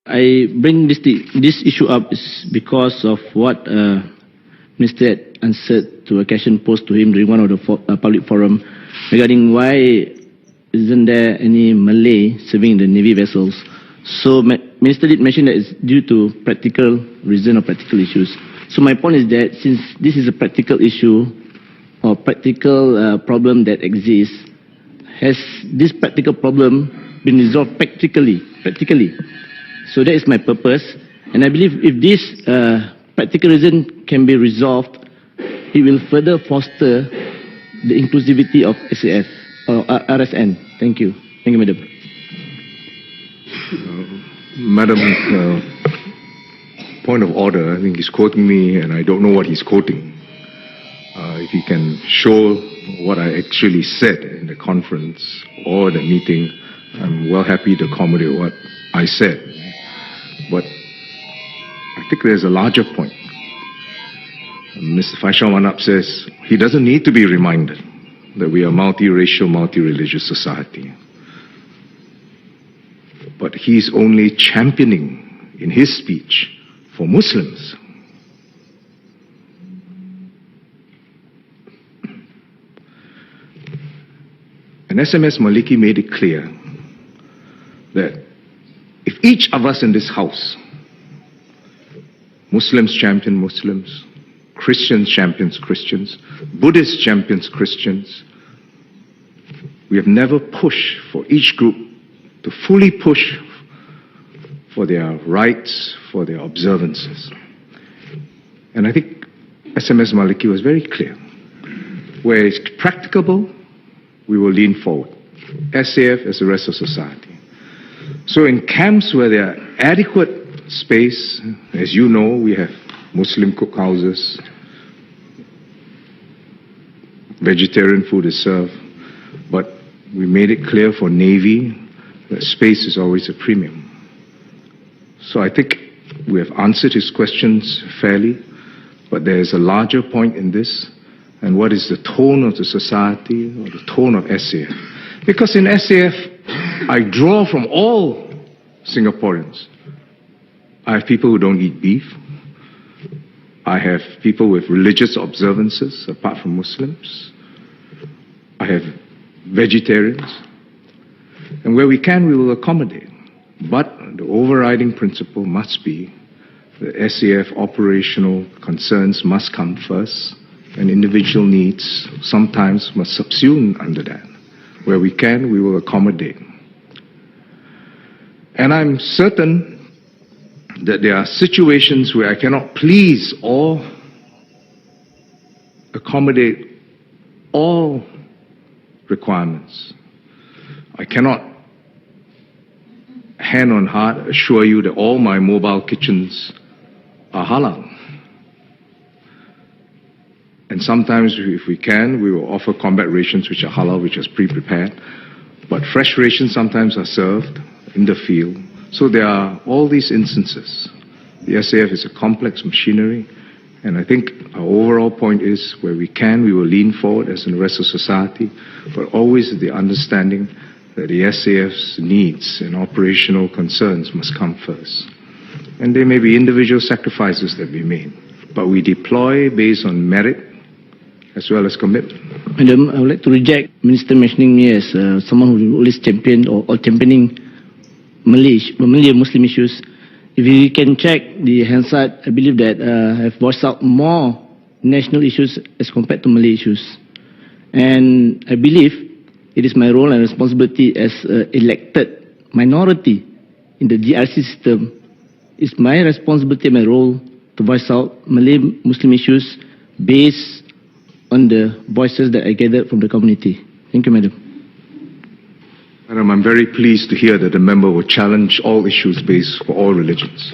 I bring this issue up is because of what Minister answered to a question posed to him during one of the public forum regarding why isn't there any Malay serving in the Navy vessels. So Minister did mention that it's due to practical reason or practical issues. So my point is that since this is a practical issue or practical problem that exists, has this practical problem been resolved practically? So that is my purpose, and I believe if this practical reason can be resolved, it will further foster the inclusivity of SAF or RSN. Thank you. Thank you, Madam. Madam, point of order, I think he's quoting me and I don't know what he's quoting. If he can show what I actually said in the conference or the meeting, I'm well happy to accommodate what I said. But I think there's a larger point. Mr. Faisal Manap says he doesn't need to be reminded that we are a multiracial, multi-religious society. But he's only championing in his speech for Muslims. And SMS Maliki made it clear that if each of us in this house, Muslims champion Muslims, Christians champions Christians, Buddhists champions Christians, we have never pushed for each group to fully push for their rights, for their observances. And I think SMS Maliki was very clear. Where it's practicable, we will lean forward. SAF as the rest of society. So in camps where there are adequate space, as you know, we have Muslim cookhouses, vegetarian food is served, but we made it clear for Navy that space is always a premium. So I think we have answered his questions fairly, but there is a larger point in this, and what is the tone of the society or the tone of SAF? Because in SAF, I draw from all Singaporeans. I have people who don't eat beef. I have people with religious observances apart from Muslims. I have vegetarians. And where we can, we will accommodate. But the overriding principle must be that SAF operational concerns must come first, and individual needs sometimes must subsume under that. Where we can, we will accommodate. And I'm certain that there are situations where I cannot please or accommodate all requirements. I cannot, hand on heart, assure you that all my mobile kitchens are halal. And sometimes, if we can, we will offer combat rations which are halal, which is pre-prepared. But fresh rations sometimes are served in the field. So there are all these instances. The SAF is a complex machinery, and I think our overall point is where we can, we will lean forward as in the rest of society, but always with the understanding that the SAF's needs and operational concerns must come first. And there may be individual sacrifices that we made, but we deploy based on merit as well as commitment. Madam, I would like to reject Minister mentioning me as someone who always championed or championing Malay Muslim issues. If you can check the Hansard, I believe that I have voiced out more national issues as compared to Malay issues. And I believe it is my role and responsibility as elected minority in the GRC system. It's my responsibility and my role to voice out Malay Muslim issues based on the voices that I gathered from the community. Thank you, Madam. Madam, I'm very pleased to hear that the member will challenge all issues based for all religions.